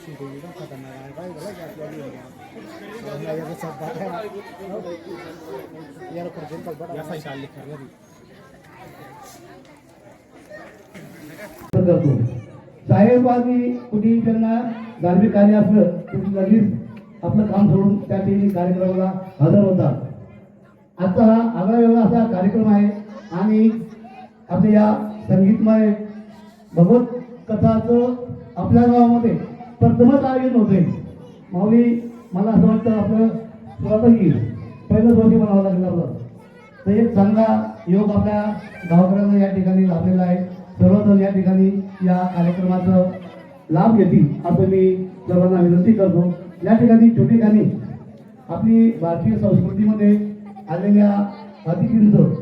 Shooting एकदम खतरनाक है भाई, बोला क्या क्या भी हो गया ये तो सब बात है यार, पर दिन पर बड़ा ऐसा ही साल लिखा है करतो साहेब आम्ही कुठेही त्यांना धार्मिक कार्य असलं तर लगेच आपलं काम सोडून त्या ठिकाणी कार्यक्रमाला हजर होतात. आजचा हा आगळा वेगळा असा कार्यक्रम आहे आणि आपल्या या संगीतमय भगवत कथाचं आपल्या गावामध्ये प्रथमच आयोजन होते. माऊली मला असं वाटतं आपलं सुरुवातच येईल पहिलंच वर्षी म्हणावं लागेल आपलं. तर एक चांगला योग आपल्या गावकऱ्यांना या ठिकाणी लाभलेला आहे. सर्वजण या ठिकाणी या कार्यक्रमाचा लाभ घेतील असं मी सर्वांना विनंती करतो. या ठिकाणी छोटेखानी आपली भारतीय संस्कृतीमध्ये आलेल्या अतिथींचं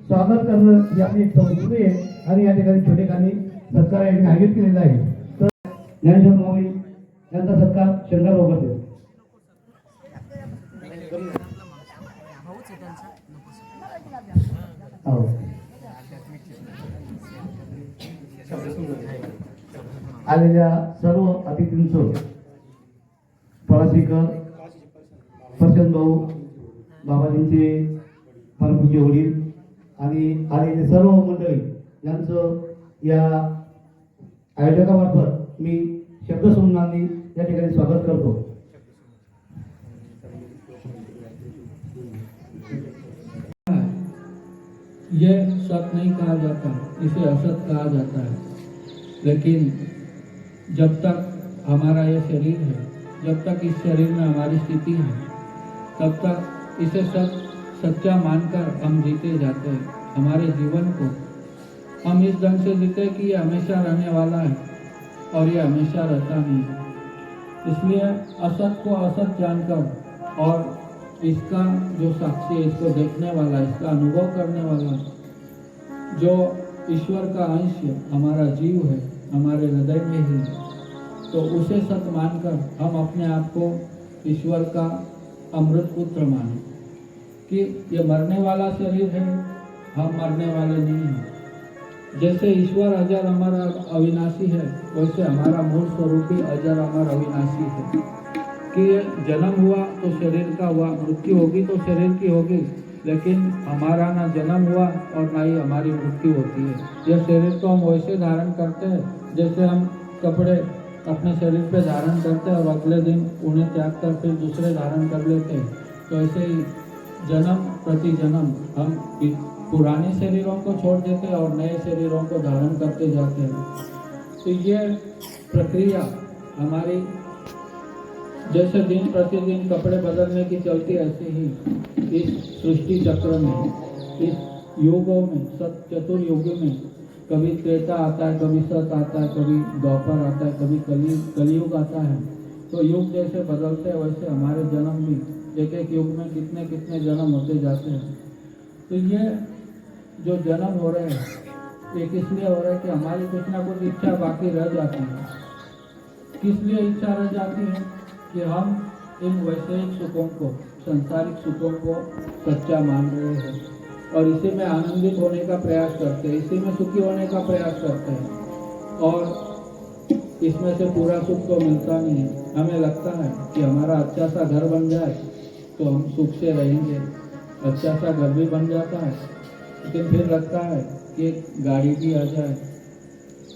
स्वागत करणं ही आपली एक संस्कृती आहे आणि या ठिकाणी छोटेखानी सत्कार यांनी आयोजित केलेला आहे. तर ज्ञानेश्वर माऊली यांचा सत्कार शंकर करते. आलेल्या सर्व अतिथींचं पळाशीकर प्रचंड भाऊ बाबाजींचे परमपूज्य वडील आणि आलेले सर्व मंडळी यांचं या आयोजकामार्फत मी शब्दसंबंधांनी या ठिकाणी स्वागत करतो. यह सत नहीं कहा जाता, इसे असत कहा जाता है. लेकिन जब तक हमारा यह शरीर है, जब तक इस शरीर में हमारी स्थिति है, तब तक इसे सच्चा मानकर हम जीते जाते हैं. हमारे जीवन को हम इस ढंग से जीते कि ये हमेशा रहने वाला है और ये हमेशा रहता नहीं. इसलिए असत को असत जानकर और इसका जो साक्षी है, इसको देखने वाला, इसका अनुभव करने वाला, जो ईश्वर का अंश हमारा जीव है, हमारे हृदय में ही है, तो उसे सत मानकर हम अपने आप को ईश्वर का अमृत पुत्र माने कि ये मरने वाला शरीर है, हम मरने वाले नहीं हैं. जैसे ईश्वर अजर अमर अविनाशी है, वैसे हमारा मूल स्वरूप भी अजर अमर अविनाशी है. कि जन्म हुआ तो शरीर का हुआ, मृत्यु होगी तो शरीर की होगी, लेकिन हमारा ना जन्म हुआ और ना ही हमारी मृत्यु होती है. यह शरीर को हम वैसे धारण करते हैं जैसे हम कपड़े अपने शरीर पे धारण करते हैं और अगले दिन उन्हें त्याग कर फिर दूसरे धारण कर लेते हैं. तो ऐसे ही जन्म प्रति जन्म हम पुराने शरीरों को छोड़ देते हैं और नए शरीरों को धारण करते जाते हैं. तो ये प्रक्रिया हमारी जैसे दिन प्रतिदिन कपड़े बदलने की चलती, ऐसे ही इस सृष्टि चक्र में, इस युगों में, सत चतुर्युग में कभी त्रेता आता है, कभी सत आता है, कभी द्वापर आता है, कभी कलयुग आता है. तो युग जैसे बदलते हैं वैसे हमारे जन्म भी एक एक युग में कितने कितने जन्म होते जाते हैं. तो ये जो जन्म हो रहे हैं ये किस लिए हो रहा है कि हमारी कुछ ना कुछ इच्छा बाकी रह जाती है. किस लिए इच्छा रह जाती है कि हम इन वैश्विक सुखों को, सांसारिक सुखों को सच्चा मान रहे हैं और इसी में आनंदित होने का प्रयास करते हैं, इसी में सुखी होने का प्रयास करते हैं और इसमें से पूरा सुख तो मिलता नहीं है. हमें लगता है कि हमारा अच्छा सा घर बन जाए तो हम सुख से रहेंगे, अच्छा सा घर भी बन जाता है, लेकिन फिर लगता है कि गाड़ी भी आ जाए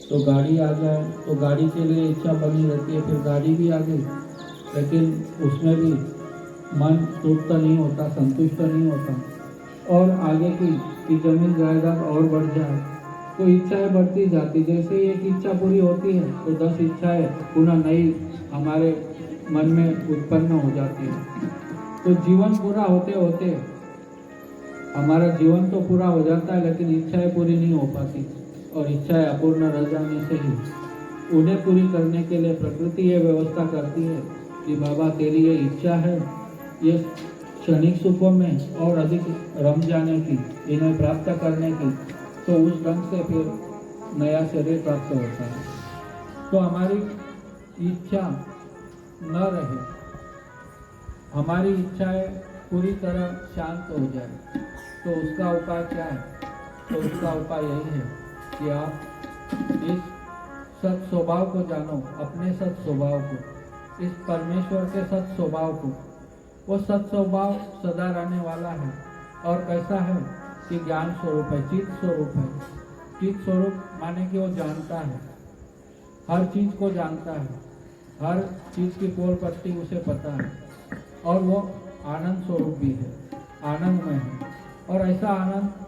तो गाड़ी आ जाए तो गाड़ी के लिए इच्छा बनी रहती है, फिर गाड़ी भी आ गई, लेकिन उसमें भी मन तृप्त नहीं होता, संतुष्ट नहीं होता और आगे की जमीन जायदाद और बढ़ जाए तो इच्छाएं बढ़ती जाती. जैसे एक इच्छा पूरी होती है तो 10 इच्छाएं पुनः नई हमारे मन में उत्पन्न हो जाती है. तो जीवन पूरा होते होते हमारा जीवन तो पूरा हो जाता है, लेकिन इच्छाएं पूरी नहीं हो पाती और इच्छाएं अपूर्ण रह जाने से ही उन्हें पूरी करने के लिए प्रकृति ये व्यवस्था करती है कि बाबा तेरी ये इच्छा है, ये क्षणिक सुखों में और अधिक रम जाने की, इन्हें प्राप्त करने की, तो उस ढंग से फिर नया शरीर प्राप्त होता है. तो हमारी इच्छा न रहे, हमारी इच्छाएं पूरी तरह शांत हो जाए, तो उसका उपाय क्या है? तो उसका उपाय यही है कि आप इस सत स्वभाव को जानो, अपने सत स्वभाव को, इस परमेश्वर के सत स्वभाव को। वो सत स्वभाव सदा रहने वाला है और कैसा है कि ज्ञान स्वरूप है, चित स्वरूप है। चित स्वरूप माने कि वो जानता है, हर चीज को जानता है, हर चीज की पोल पट्टी उसे पता है, और वो आनंद स्वरूप भी है, आनंदमय है। और ऐसा आनंद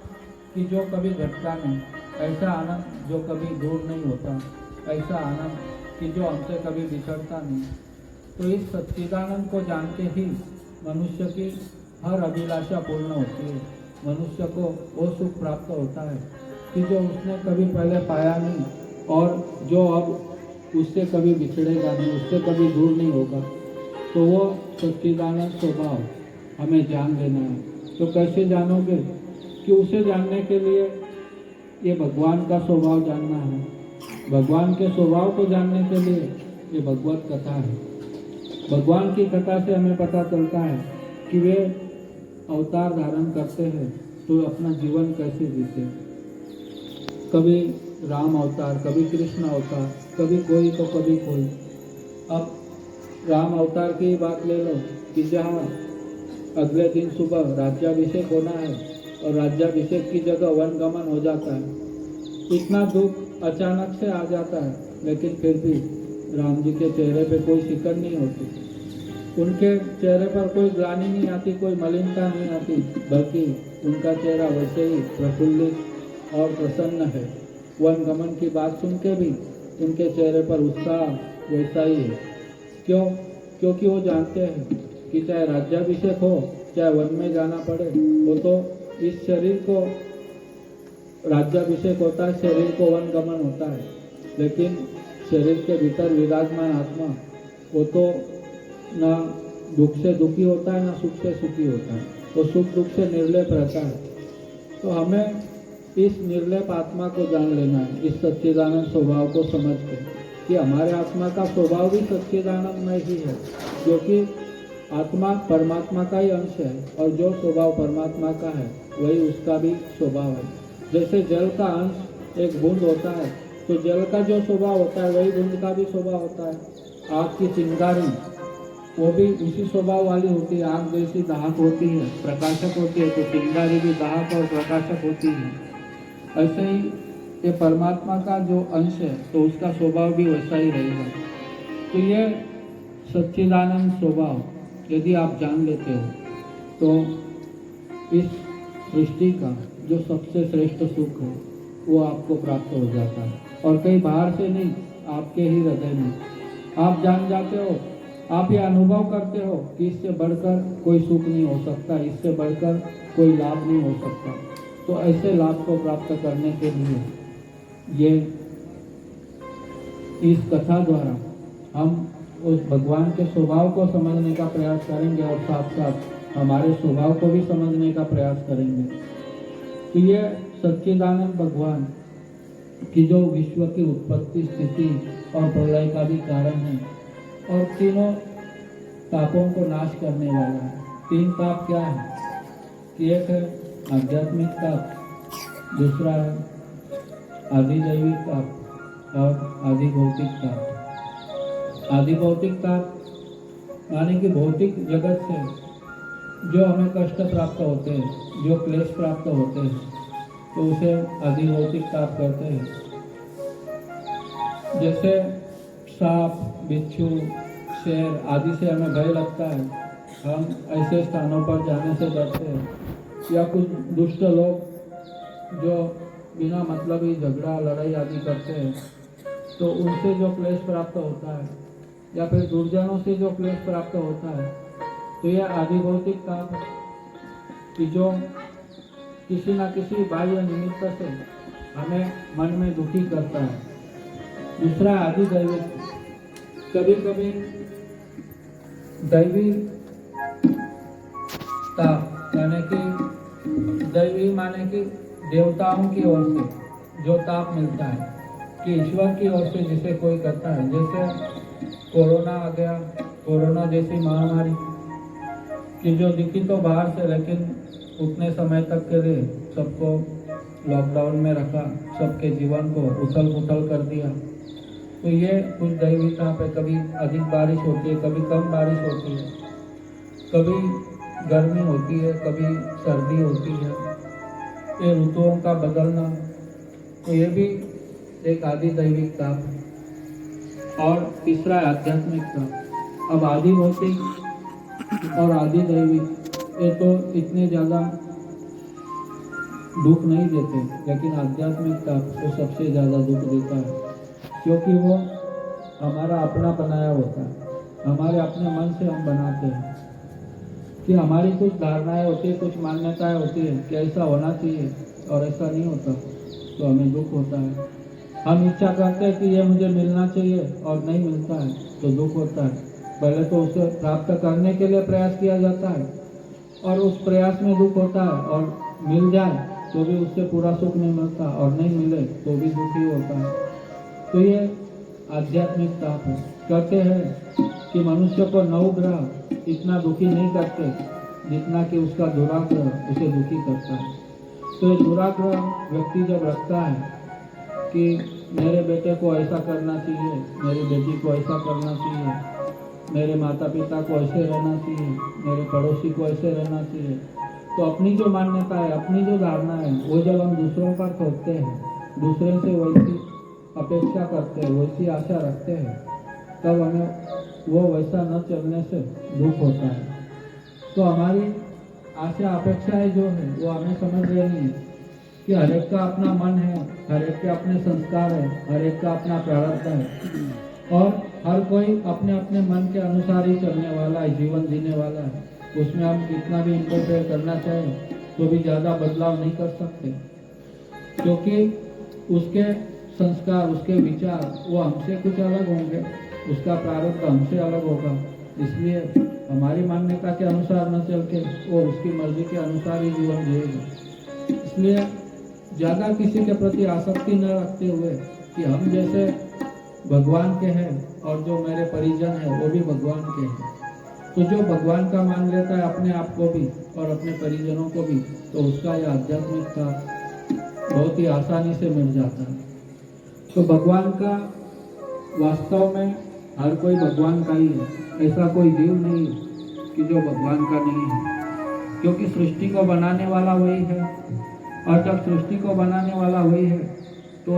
कि जो कभी घटता नहीं, ऐसा आनंद जो कभी दूर नहीं होता, ऐसा आनंद कि जो हमसे कभी बिछड़ता नहीं। तो इस सच्चिदानंद को जान के ही मनुष्य की हर अभिलाषा पूर्ण होती है। मनुष्य को वो सुख प्राप्त होता है कि जो उसने कभी पहले पाया नहीं, और जो अब उससे कभी बिछड़ेगा नहीं, उससे कभी दूर नहीं होगा। तो वो सच्चिदानंद स्वभाव हमें जान लेना है। तो कैसे जानोगे? कि उसे जानने के लिए ये भगवान का स्वभाव जानना है। भगवान के स्वभाव को जानने के लिए ये भगवत कथा है। भगवान की कथा से हमें पता चलता है कि वे अवतार धारण करते हैं तो अपना जीवन कैसे जीते। कभी राम अवतार, कभी कृष्ण अवतार, कभी कोई तो कभी कोई। अब राम अवतार की बात ले लो कि जहाँ अगले दिन सुबह राज्याभिषेक होना है और राज्याभिषेक की जगह वनगमन हो जाता है। इतना दुख अचानक से आ जाता है, लेकिन फिर भी राम जी के चेहरे पे कोई शिकन नहीं होती, उनके चेहरे पर कोई ग्लानि नहीं आती, कोई मलिनता नहीं आती, बल्कि उनका चेहरा वैसे ही प्रफुल्लित और प्रसन्न है। वनगमन की बात सुन के भी उनके चेहरे पर उत्साह वैसा ही है। क्यों? क्योंकि वो जानते हैं कि चाहे राज्याभिषेक हो, चाहे वन में जाना पड़े, वो तो इस शरीर को राज्याभिषेक होता है, शरीर को वनगमन होता है, लेकिन शरीर के भीतर विराजमान आत्मा वो तो ना दुख से दुखी होता है, ना सुख से सुखी होता है, वो सुख दुख से निर्लेप रहता है। तो हमें इस निर्लेप आत्मा को जान लेना है, इस सच्चिदानंद स्वभाव को समझ के कि हमारे आत्मा का स्वभाव भी सच्चिदानंदमय ही है, क्योंकि आत्मा परमात्मा का ही अंश है और जो स्वभाव परमात्मा का है वही उसका भी स्वभाव है। जैसे जल का अंश एक बूंद होता है, तो जल का जो स्वभाव होता है वही बूंद का भी स्वभाव होता है। आग की चिंगारी वो भी उसी स्वभाव वाली होती है। आग जैसी दाहक होती है, प्रकाशक होती है, तो चिंगारी भी दाहक और प्रकाशक होती है। ऐसे ही ये परमात्मा का जो अंश है तो उसका स्वभाव भी वैसा ही रहेगा। तो ये सच्चिदानंद स्वभाव यदि आप जान लेते हो तो इस सृष्टि का जो सबसे श्रेष्ठ सुख है वो आपको प्राप्त हो जाता है, और कहीं बाहर से नहीं, आपके ही हृदय में आप जान जाते हो। आप ये अनुभव करते हो कि इससे बढ़कर कोई सुख नहीं हो सकता, इससे बढ़कर कोई लाभ नहीं हो सकता। तो ऐसे लाभ को प्राप्त करने के लिए ये इस कथा द्वारा हम उस भगवान के स्वभाव को समझने का प्रयास करेंगे और साथ साथ हमारे स्वभाव को भी समझने का प्रयास करेंगे। तो ये सच्चिदानंद भगवान की जो विश्व की उत्पत्ति, स्थिति और प्रलय का भी कारण है, और तीनों तापों को नाश करने वाला है। तीन ताप क्या है? कि एक है आध्यात्मिक ताप, दूसरा है आदि दैविक ताप और आदि भौतिक ताप। आदि भौतिक ताप माने कि भौतिक जगत से जो हमें कष्ट प्राप्त होते हैं, जो क्लेश प्राप्त होते हैं, तो उसे आदि भौतिक ताप कहते हैं। जैसे सांप, बिच्छू, शेर आदि से हमें भय लगता है, हम ऐसे स्थानों पर जाने से डरते हैं, या कुछ दुष्ट लोग जो बिना मतलब ही झगड़ा लड़ाई आदि करते हैं, तो उनसे जो क्लेश प्राप्त होता है, या फिर दुर्जनों से जो क्लेश प्राप्त होता है, तो यह आदि भौतिक ताप कि जो किसी न किसी बाह्य निमित्त से हमें मन में दुखी करता है। दूसरा आदि दैविक, कभी कभी दैवी ताप यानी कि दैवी माने कि देवताओं की ओर से जो ताप मिलता है, कि ईश्वर की ओर से जिसे कोई करता है। जैसे कोरोना आ गया, कोरोना जैसी महामारी कि जो दिखी तो बाहर से, लेकिन उतने समय तक के लिए सबको लॉकडाउन में रखा, सबके जीवन को उथल पुथल कर दिया। तो ये कुछ दैविकता पे कभी अधिक बारिश होती है, कभी कम बारिश होती है, कभी गर्मी होती है, कभी सर्दी होती है, ये ऋतुओं का बदलना, तो ये भी एक आदि दैविक ताप है। और तीसरा है आध्यात्मिक ताप। अब आदि भौतिक और आदि दैविक ये तो इतने ज़्यादा दुख नहीं देते, लेकिन आध्यात्मिक ताप वो सबसे ज़्यादा दुख देता है, क्योंकि वो हमारा अपना बनाया होता है, हमारे अपने मन से हम बनाते हैं कि हमारी कुछ धारणाएं होती है, कुछ मान्यताएं होती है कि ऐसा होना चाहिए और ऐसा नहीं होता, तो हमें दुख होता है। हम इच्छा करते हैं कि ये मुझे मिलना चाहिए और नहीं मिलता है तो दुख होता है। पहले तो उसे प्राप्त करने के लिए प्रयास किया जाता है और उस प्रयास में दुख होता है, और मिल जाए तो भी उससे पूरा सुख नहीं मिलता, और नहीं मिले तो भी दुखी होता है। तो ये आध्यात्मिक ताप है। कहते हैं कि मनुष्य को 9 ग्रह इतना दुखी नहीं करते जितना कि उसका दुराग्रह उसे दुखी करता है। तो ये दुराग्रह व्यक्ति जब रखता है कि मेरे बेटे को ऐसा करना चाहिए, मेरी बेटी को ऐसा करना चाहिए, मेरे माता पिता को ऐसे रहना चाहिए, मेरे पड़ोसी को ऐसे रहना चाहिए, तो अपनी जो मान्यता है, अपनी जो धारणा है, वो जब हम दूसरों पर थोपते हैं, दूसरे से वैसी अपेक्षा करते हैं, वैसी आशा रखते हैं, तब हमें वो वैसा न चलने से दुख होता है। तो हमारी आशा अपेक्षाएं जो है वो हमें समझ लेनी है कि हर एक का अपना मन है, हर एक के अपने संस्कार है, हर एक का अपना प्रारब्ध है, और हर कोई अपने अपने मन के अनुसार ही चलने वाला है, जीवन जीने वाला है। उसमें हम कितना भी इंटरफेयर करना चाहें तो भी ज़्यादा बदलाव नहीं कर सकते, क्योंकि उसके संस्कार, उसके विचार वो हमसे कुछ अलग होंगे, उसका प्रारब्ध हमसे अलग होगा। इसलिए हमारी मान्यता के अनुसार न चल के वो उसकी मर्जी के अनुसार ही जीवन जिएगा। इसलिए ज़्यादा किसी के प्रति आसक्ति न रखते हुए कि हम जैसे भगवान के हैं और जो मेरे परिजन हैं वो भी भगवान के हैं, तो जो भगवान का मान लेता है अपने आप को भी और अपने परिजनों को भी, तो उसका यह आध्यात्मिकता बहुत ही आसानी से मिल जाता है। तो भगवान का वास्तव में हर कोई भगवान का ही है, ऐसा कोई जीव नहीं है कि जो भगवान का नहीं है, क्योंकि सृष्टि को बनाने वाला वही है, और जब सृष्टि को बनाने वाला वही है तो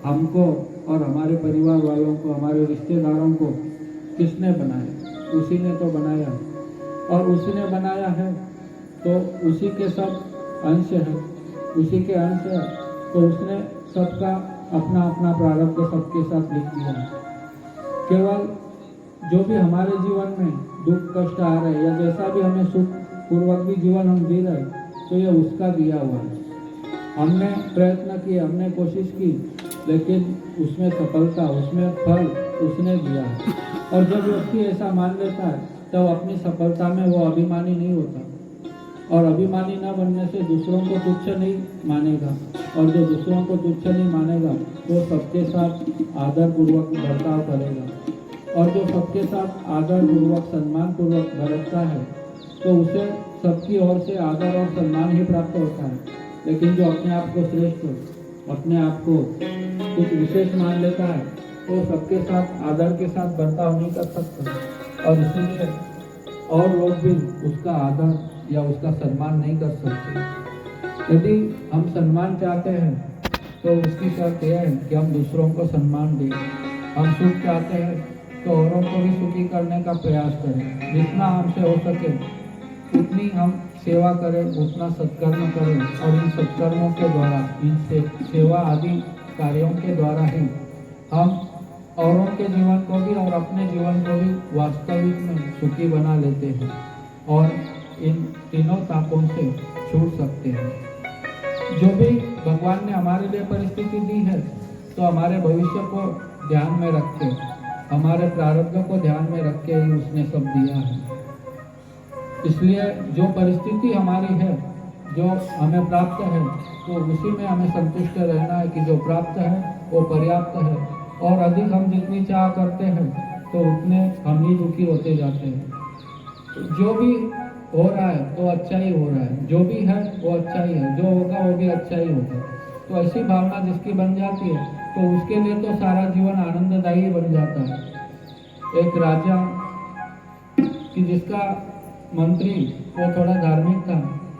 हमको और हमारे परिवार वालों को, हमारे रिश्तेदारों को किसने बनाया? उसी ने तो बनाया, और उसी ने बनाया है तो उसी के सब अंश है, उसी के अंश है, तो उसने सबका अपना अपना प्रारब्ध सबके साथ लिख दिया है। केवल जो भी हमारे जीवन में दुख कष्ट आ रहे या जैसा भी हमें सुख पूर्वक भी जीवन हम जी रहे, तो ये उसका दिया हुआ है। हमने प्रयत्न किए, हमने कोशिश की, लेकिन उसमें सफलता, उसमें फल उसने दिया है। और जब व्यक्ति ऐसा मान लेता है तब अपनी सफलता में वो अभिमानी नहीं होता, और अभिमानी न बनने से दूसरों को तुच्छ नहीं मानेगा, और जो दूसरों को तुच्छ नहीं मानेगा वो सबके साथ आदर पूर्वक बर्ताव करेगा, और जो सबके साथ आदर पूर्वक सम्मान पूर्वक बरतता है तो उसे सबकी ओर से आदर और सम्मान ही प्राप्त होता है। लेकिन जो अपने आप को श्रेष्ठ, अपने आप को कुछ विशेष मान लेता है तो सबके साथ आदर के साथ बर्ताव नहीं कर सकता, और इसलिए और लोग भी उसका आदर या उसका सम्मान नहीं कर सकते। यदि हम सम्मान चाहते हैं तो उसकी शर्त यह है कि हम दूसरों को सम्मान दें। हम सुख चाहते हैं तो औरों को भी सुखी करने का प्रयास करें, जितना हमसे हो सके उतनी हम सेवा करें, उतना सत्कर्म करें, और इन सत्कर्मों के द्वारा, इन सेवा आदि कार्यों के द्वारा ही हम औरों के जीवन को भी और अपने जीवन को भी वास्तविक में सुखी बना लेते हैं, और इन तीनों तापों से छूट सकते हैं। जो भी भगवान ने हमारे लिए परिस्थिति दी है तो हमारे भविष्य को ध्यान में रख के, हमारे प्रारब्ध को ध्यान में रख के ही उसने सब दिया है। इसलिए जो परिस्थिति हमारी है, जो हमें प्राप्त है, तो उसी में हमें संतुष्ट रहना है कि जो प्राप्त है वो पर्याप्त है, और अधिक हम जितनी चाह करते हैं तो उतने हम ही दुखी होते जाते हैं। जो भी हो रहा है तो अच्छा ही हो रहा है, जो भी है वो अच्छा ही है, जो होगा वो भी अच्छा ही होगा। तो ऐसी भावना जिसकी बन जाती है तो उसके लिए तो सारा जीवन आनंददायी बन जाता है। एक राजा कि जिसका मंत्री वो थोड़ा धार्मिक था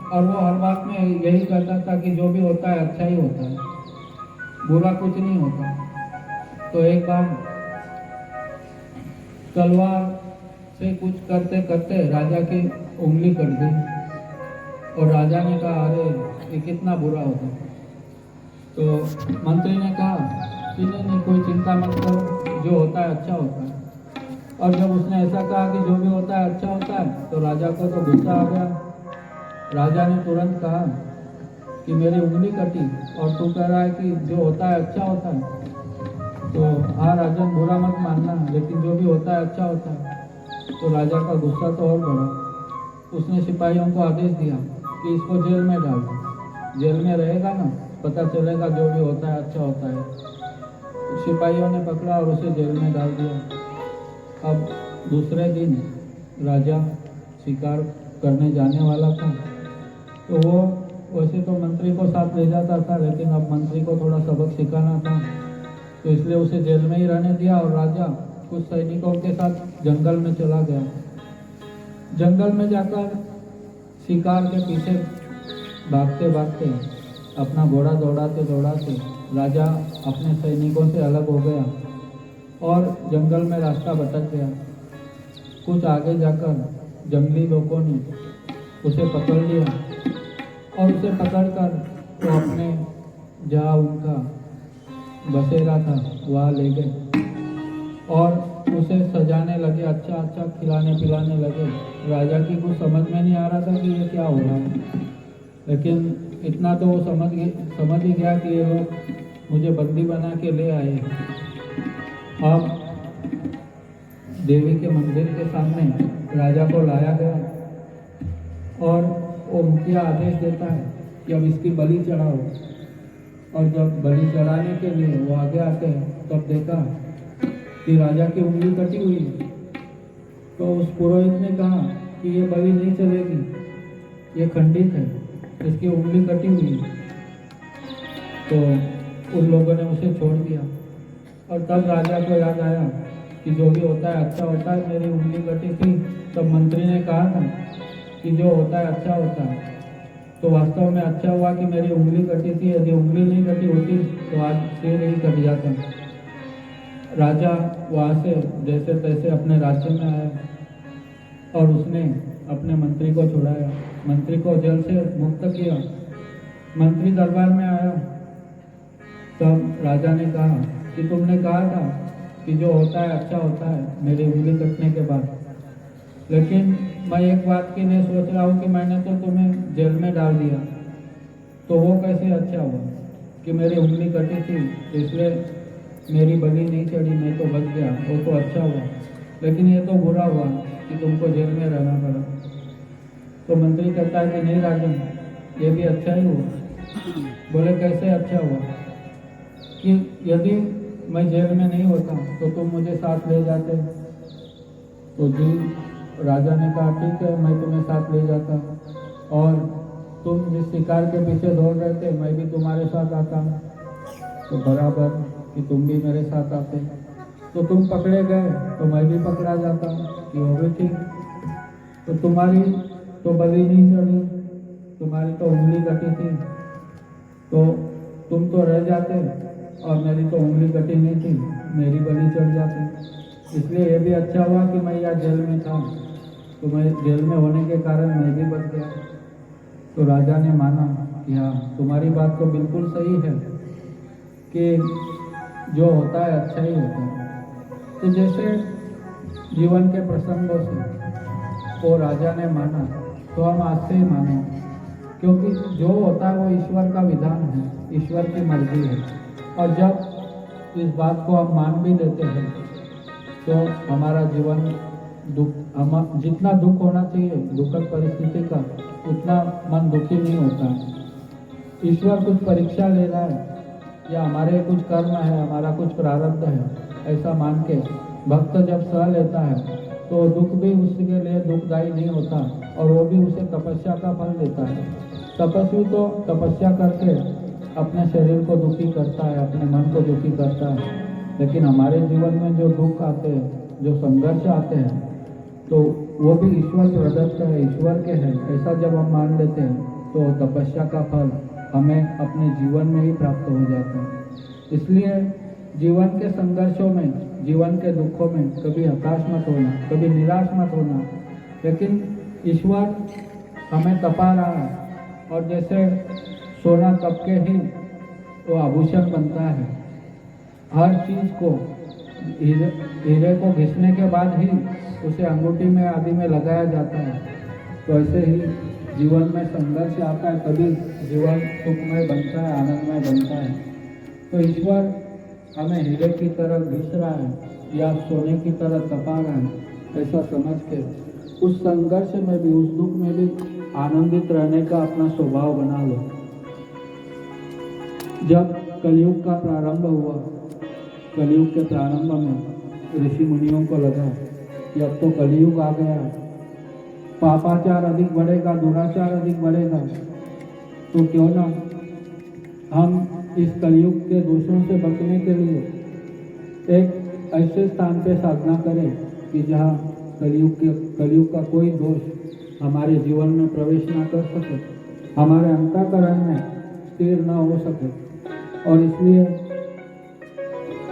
और वो हर बात में यही कहता था कि जो भी होता है अच्छा ही होता है, बुरा कुछ नहीं होता। तो एक बार तलवार से कुछ करते करते राजा की उंगली कट गई और राजा ने कहा अरे ये कितना बुरा होता। तो मंत्री ने कहा कि नहीं कोई चिंता मत करो, जो होता है अच्छा होता है। और जब उसने ऐसा कहा कि जो भी होता है अच्छा होता है तो राजा को तो गुस्सा आ गया। राजा ने तुरंत कहा कि मेरी उंगली कटी और तू कह रहा है कि जो होता है अच्छा होता है। तो हाँ राजन, बुरा मत मानना, लेकिन जो भी होता है अच्छा होता है। तो राजा का गुस्सा तो और बढ़ा। उसने सिपाहियों को आदेश दिया कि इसको जेल में डाल दो, जेल में रहेगा ना, पता चलेगा जो भी होता है अच्छा होता है। तो सिपाहियों ने पकड़ा और उसे जेल में डाल दिया। अब दूसरे दिन राजा शिकार करने जाने वाला था। तो वो वैसे तो मंत्री को साथ ले जाता था, लेकिन अब मंत्री को थोड़ा सबक सिखाना था, तो इसलिए उसे जेल में ही रहने दिया और राजा कुछ सैनिकों के साथ जंगल में चला गया। जंगल में जाकर शिकार के पीछे भागते भागते, अपना घोड़ा दौड़ाते दौड़ाते राजा अपने सैनिकों से अलग हो गया और जंगल में रास्ता भटक गया। कुछ आगे जाकर जंगली लोगों ने उसे पकड़ लिया और उसे पकड़कर तो अपने जहाँ उनका बसेरा था वहाँ ले गए और उसे सजाने लगे, अच्छा अच्छा खिलाने पिलाने लगे। राजा की कुछ समझ में नहीं आ रहा था कि ये क्या हो रहा है, लेकिन इतना तो वो समझ ही गया कि ये लोग मुझे बंदी बना के ले आए हैं। अब देवी के मंदिर के सामने राजा को लाया गया और वो मुखिया आदेश देता है कि अब इसकी बलि चढ़ाओ। और जब बलि चढ़ाने के लिए वो आगे आते हैं तब देखा कि राजा की उंगली कटी हुई है। तो उस पुरोहित ने कहा कि ये बलि नहीं चलेगी, ये खंडित है, इसकी उंगली कटी हुई है। तो उन लोगों ने उसे छोड़ दिया और तब राजा को याद आया कि जो भी होता है अच्छा होता है, मेरी उंगली कटी थी। तब मंत्री ने कहा था कि जो होता है अच्छा होता है, तो वास्तव में अच्छा हुआ कि मेरी उंगली कटी थी। यदि उंगली नहीं कटी होती तो आज सिर ही कट जाता। राजा वहाँ से जैसे तैसे अपने राज्य में आया और उसने अपने मंत्री को छुड़ाया, मंत्री को जेल से मुक्त किया। मंत्री दरबार में आया तब राजा ने कहा कि तुमने कहा था कि जो होता है अच्छा होता है मेरी उंगली कटने के बाद, लेकिन मैं एक बात के लिए सोच रहा हूँ कि मैंने तो तुम्हें जेल में डाल दिया, तो वो कैसे अच्छा हुआ कि मेरी उंगली कटी थी इसलिए मेरी बलि नहीं चढ़ी, मैं तो बच गया, वो तो अच्छा हुआ। लेकिन ये तो बुरा हुआ कि तुमको जेल में रहना पड़ा। तो मंत्री कहता है कि नहीं राजन, ये भी अच्छा ही हुआ। बोले कैसे अच्छा हुआ? कि यदि मैं जेल में नहीं होता तो तुम मुझे साथ ले जाते। तो जी राजा ने कहा ठीक है, मैं तुम्हें साथ ले जाता और तुम जिस शिकार के पीछे दौड़ रहे थे मैं भी तुम्हारे साथ आता, तो बराबर कि तुम भी मेरे साथ आते। तो तुम पकड़े गए तो मैं भी पकड़ा जाता, कि वो भी ठीक। तो तुम्हारी तो बलि नहीं चढ़ी, तुम्हारी तो उंगली कटी थी, तो तुम तो रह जाते और मेरी तो उंगली कटी नहीं थी, मेरी बलि चढ़ जाती। इसलिए ये भी अच्छा हुआ कि मैं यहाँ जेल में था, तो मैं जेल में होने के कारण मैं भी बच गया। तो राजा ने माना कि हाँ तुम्हारी बात तो बिल्कुल सही है कि जो होता है अच्छा ही होता है। तो जैसे जीवन के प्रसंगों से वो राजा ने माना, तो हम आज से ही माने, क्योंकि जो होता है वो ईश्वर का विधान है, ईश्वर की मर्जी है। और जब इस बात को हम मान भी लेते हैं तो हमारा जीवन हम जितना दुख होना चाहिए दुखद परिस्थिति का, उतना मन दुखी नहीं होता है। ईश्वर कुछ परीक्षा ले रहा है या हमारे कुछ कर्म है, हमारा कुछ प्रारब्ध है, ऐसा मान के भक्त जब सह लेता है तो दुख भी उसके लिए दुखदायी नहीं होता और वो भी उसे तपस्या का फल देता है। तपस्वी तो तपस्या करके अपने शरीर को दुखी करता है, अपने मन को दुखी करता है, लेकिन हमारे जीवन में जो दुख आते हैं, जो संघर्ष आते हैं, तो वो भी ईश्वर प्रदत्त है, ईश्वर के हैं, ऐसा जब हम मान लेते हैं तो तपस्या का फल हमें अपने जीवन में ही प्राप्त हो जाता है। इसलिए जीवन के संघर्षों में, जीवन के दुखों में कभी हताश मत होना, कभी निराश मत होना, लेकिन ईश्वर हमें तपा रहा है। और जैसे सोना तप के ही वो आभूषण बनता है, हर चीज को हीरे को घिसने के बाद ही उसे अंगूठी में आदि में लगाया जाता है। तो ऐसे ही जीवन में संघर्ष आता है, तभी जीवन सुखमय बनता है, आनंदमय बनता है। तो ईश्वर हमें हीरे की तरह घिस रहा है या सोने की तरह तपा रहा है, ऐसा समझ के उस संघर्ष में भी, उस दुख में भी आनंदित रहने का अपना स्वभाव बना लो। जब कलयुग का प्रारंभ हुआ, कलयुग के प्रारंभ में ऋषि मुनियों को लगा कि अब तो कलयुग आ गया, पापाचार अधिक बढ़ेगा, दुराचार अधिक बढ़ेगा, तो क्यों ना हम इस कलयुग के दोषों से बचने के लिए एक ऐसे स्थान पे साधना करें कि जहाँ कलयुग का कोई दोष हमारे जीवन में प्रवेश ना कर सके, हमारे अंतःकरण में स्थिर न हो सके। और इसलिए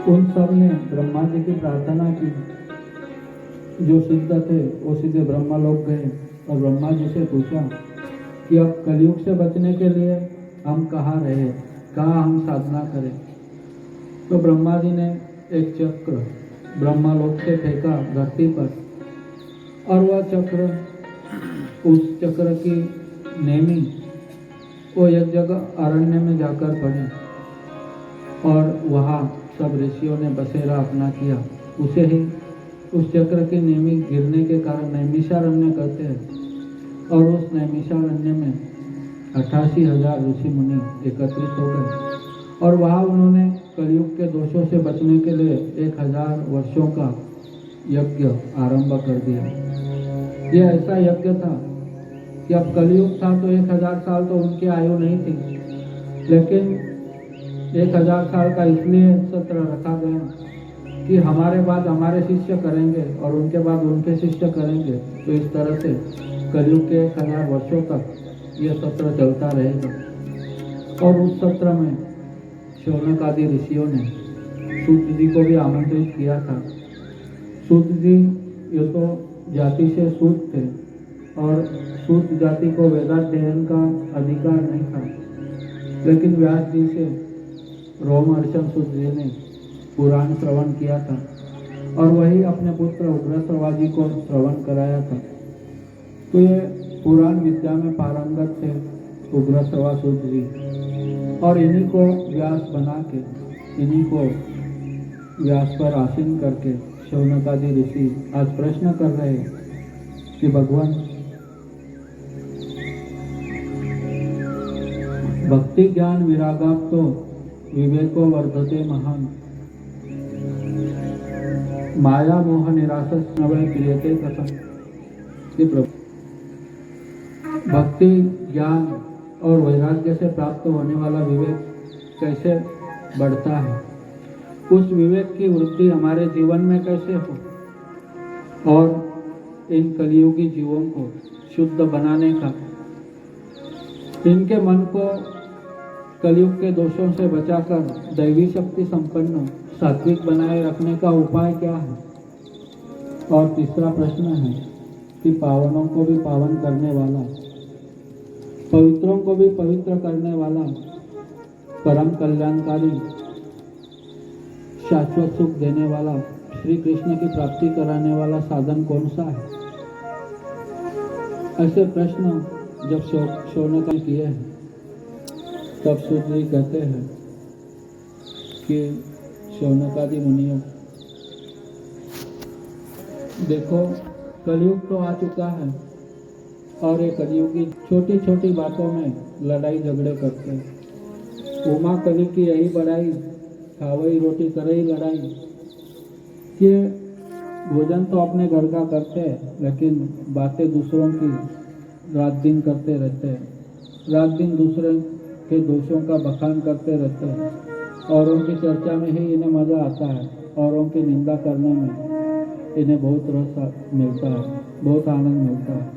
उन सब ने ब्रह्मा जी की प्रार्थना की। जो सिद्ध थे वो सीधे ब्रह्मलोक गए और ब्रह्मा जी से पूछा कि अब कलयुग से बचने के लिए हम कहाँ रहे, कहाँ हम साधना करें। तो ब्रह्मा जी ने एक चक्र ब्रह्मलोक से फेंका धरती पर, और वह चक्र, उस चक्र की नेमी वो एक जगह अरण्य में जाकर पड़ी और वहाँ सब ऋषियों ने बसेरा अपना किया। उसे ही उस चक्र की नेमी गिरने के कारण नैमिषारण्य कहते हैं, और उस नैमिषारण्य में 88,000 ऋषि मुनि एकत्रित हो गए और वहाँ उन्होंने कलयुग के दोषों से बचने के लिए 1000 वर्षों का यज्ञ आरंभ कर दिया। यह ऐसा यज्ञ था कि अब कलयुग था तो 1000 साल तो उनकी आयु नहीं थी, लेकिन 1000 साल का इसलिए सत्र रखा गया कि हमारे बाद हमारे शिष्य करेंगे और उनके बाद उनके शिष्य करेंगे। तो इस तरह से कलयुग के 1000 वर्षों तक यह सत्र चलता रहेगा। और उस सत्र में शौनक आदि ऋषियों ने सूत जी को भी आमंत्रित किया था। सूत जी ये तो जाति से सूत थे और सूत जाति को वेदाध्ययन का अधिकार नहीं था, लेकिन व्यास जी से रोमहर्षण सूत जी ने पुराण श्रवण किया था और वही अपने पुत्र उग्रश्रवा जी को श्रवण कराया था। तो ये पुराण विद्या में पारंगत थे उग्रश्रवा सूत जी, और इन्हीं को व्यास बना के, इन्हीं को व्यास पर आसीन करके शौनक आदि ऋषि आज प्रश्न कर रहे हैं कि भगवान भक्ति ज्ञान विरागाप तो विवेको वर्धते महान, माया मोह निराशस नवय क्रियते कथम। कि प्रभु भक्ति ज्ञान और वैराग्य से प्राप्त होने वाला विवेक कैसे बढ़ता है, उस विवेक की वृद्धि हमारे जीवन में कैसे हो, और इन कलियुगी जीवों को शुद्ध बनाने का, इनके मन को कलयुग के दोषों से बचाकर दैवी शक्ति संपन्न सात्विक बनाए रखने का उपाय क्या है। और तीसरा प्रश्न है कि पावनों को भी पावन करने वाला, पवित्रों को भी पवित्र करने वाला, परम कल्याणकारी, शाश्वत सुख देने वाला, श्री कृष्ण की प्राप्ति कराने वाला साधन कौन सा है। ऐसे प्रश्न जब शौनक ने किए हैं तब सूत जी कहते हैं कि शौनकादि मुनियों, देखो कलयुग तो आ चुका है और ये कलयुगी छोटी छोटी बातों में लड़ाई झगड़े करते हैं। उमा कली की यही बड़ाई, खावई रोटी करई लड़ाई, कि भोजन तो अपने घर का करते हैं लेकिन बातें दूसरों की रात दिन करते रहते हैं, रात दिन दूसरे के दोषों का बखान करते रहते हैं। औरों की चर्चा में ही इन्हें मज़ा आता है, औरों की निंदा करने में इन्हें बहुत रस मिलता है, बहुत आनंद मिलता है।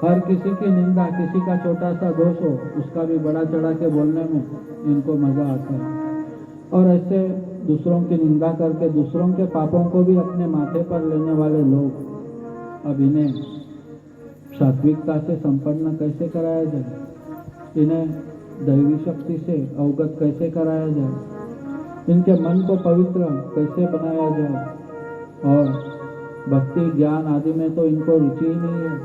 हर किसी की निंदा, किसी का छोटा सा दोष हो उसका भी बड़ा चढ़ा के बोलने में इनको मज़ा आता है। और ऐसे दूसरों की निंदा करके दूसरों के पापों को भी अपने माथे पर लेने वाले लोग अब इन्हें सात्विकता से संपन्न कैसे कराया जाए, इन्हें दैवी शक्ति से अवगत कैसे कराया जाए, इनके मन को पवित्र कैसे बनाया जाए। और भक्ति ज्ञान आदि में तो इनको रुचि ही नहीं है,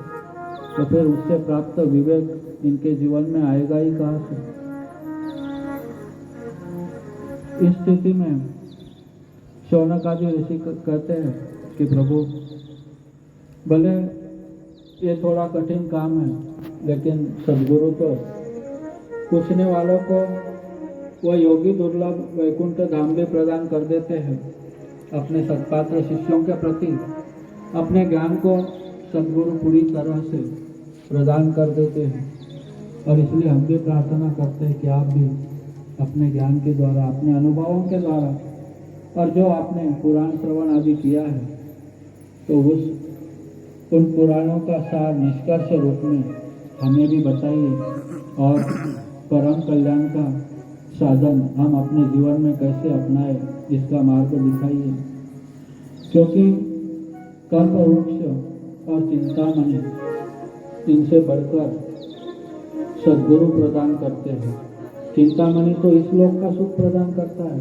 तो फिर उससे प्राप्त विवेक इनके जीवन में आएगा ही कहाँ से। इस स्थिति में शौनक आदि ऋषि कहते हैं कि प्रभु, भले ये थोड़ा कठिन काम है, लेकिन सद्गुरु तो पूछने वालों को वह योगी दुर्लभ वैकुंठ धाम भी प्रदान कर देते हैं। अपने सत्पात्र शिष्यों के प्रति अपने ज्ञान को सद्गुरु पूरी तरह से प्रदान कर देते हैं। और इसलिए हम भी प्रार्थना करते हैं कि आप भी अपने ज्ञान के द्वारा, अपने अनुभवों के द्वारा, और जो आपने पुराण श्रवण आदि किया है, तो उन पुराणों का सार निष्कर्ष रूप में हमें भी बताइए और परम कल्याण का साधन हम अपने जीवन में कैसे अपनाए, इसका मार्ग दिखाइए। क्योंकि कल्पवृक्ष और चिंतामणि इनसे बढ़कर सद्गुरु प्रदान करते हैं। चिंतामणि तो इस लोक का सुख प्रदान करता है,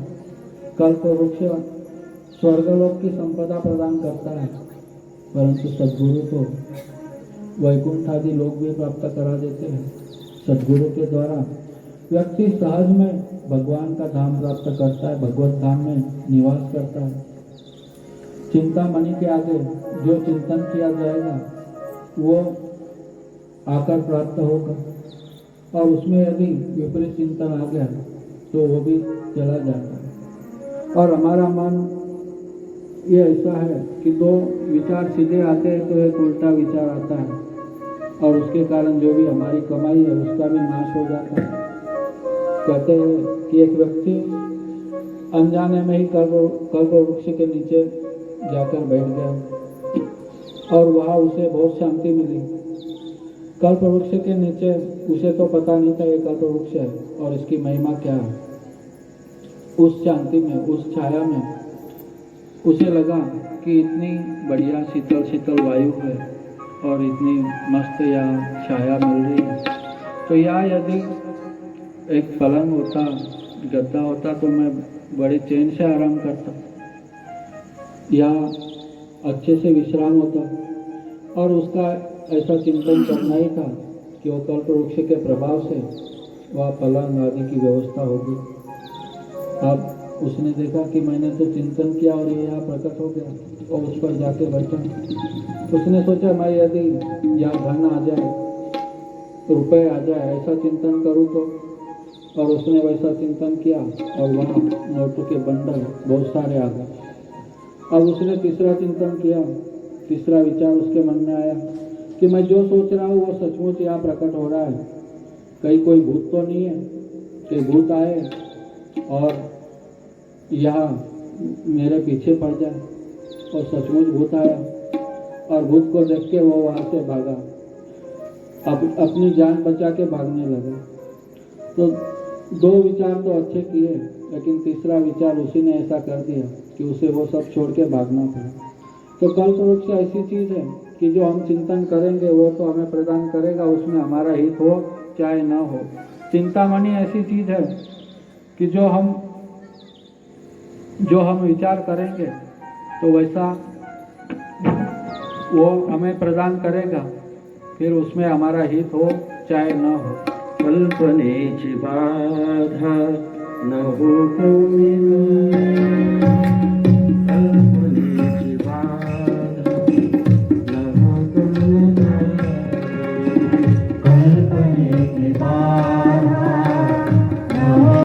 कल्पवृक्ष स्वर्गलोक की संपदा प्रदान करता है, परंतु सद्गुरु तो वैकुंठ आदि लोक भी प्राप्त करा देते हैं। सद्गुरु के द्वारा व्यक्ति सहज में भगवान का धाम प्राप्त करता है, भगवत धाम में निवास करता है। चिंतामणि के आगे जो चिंतन किया जाएगा वो आकर प्राप्त होगा, और उसमें यदि विपरीत चिंतन आ गया तो वो भी चला जाता है। और हमारा मन ये ऐसा है कि दो विचार सीधे आते हैं तो एक उल्टा विचार आता है, और उसके कारण जो भी हमारी कमाई है उसका भी नाश हो जाता है। कहते हैं कि एक व्यक्ति अनजाने में ही कल्प वृक्ष के नीचे जाकर बैठ गया और वहाँ उसे बहुत शांति मिली। कल्प वृक्ष के नीचे उसे तो पता नहीं था ये कल्प वृक्ष है और इसकी महिमा क्या है। उस शांति में, उस छाया में उसे लगा कि इतनी बढ़िया शीतल शीतल वायु है और इतनी मस्त यहाँ छाया मिल रही है, तो यहाँ यदि एक पलंग होता, गद्दा होता तो मैं बड़े चैन से आराम करता, या अच्छे से विश्राम होता। और उसका ऐसा चिंतन करना ही था कि वो कल्प वृक्ष के प्रभाव से वह पलंग आदि की व्यवस्था होगी। अब उसने देखा कि मैंने तो चिंतन किया और ये यहाँ प्रकट हो गया, और उस पर जाके बैठा। उसने सोचा मैं यदि यहाँ धन आ जाए, रुपए आ जाए, ऐसा चिंतन करूँ तो, और उसने वैसा चिंतन किया और वहाँ नोटों के बंडल बहुत सारे आ गए। अब उसने तीसरा चिंतन किया, तीसरा विचार उसके मन में आया कि मैं जो सोच रहा हूँ वो सचमुच यहाँ प्रकट हो रहा है। कहीं कोई भूत तो नहीं है कि भूत आए और यहाँ मेरे पीछे पड़ जाए। और सचमुच भूत आया और भूत को देख के वो वहाँ से भागा, अब अपनी जान बचा के भागने लगा। तो दो विचार तो अच्छे किए, लेकिन तीसरा विचार उसी ने ऐसा कर दिया कि उसे वो सब छोड़ के भागना पड़ा। तो कल्प वृक्ष ऐसी चीज़ है कि जो हम चिंतन करेंगे वो तो हमें प्रदान करेगा, उसमें हमारा हित हो चाहे ना हो। चिंतामणि ऐसी चीज़ है कि जो हम विचार करेंगे तो वैसा वो हमें प्रदान करेगा, फिर उसमें हमारा हित हो चाहे ना हो। कल्पनेची बाधा न हो कमी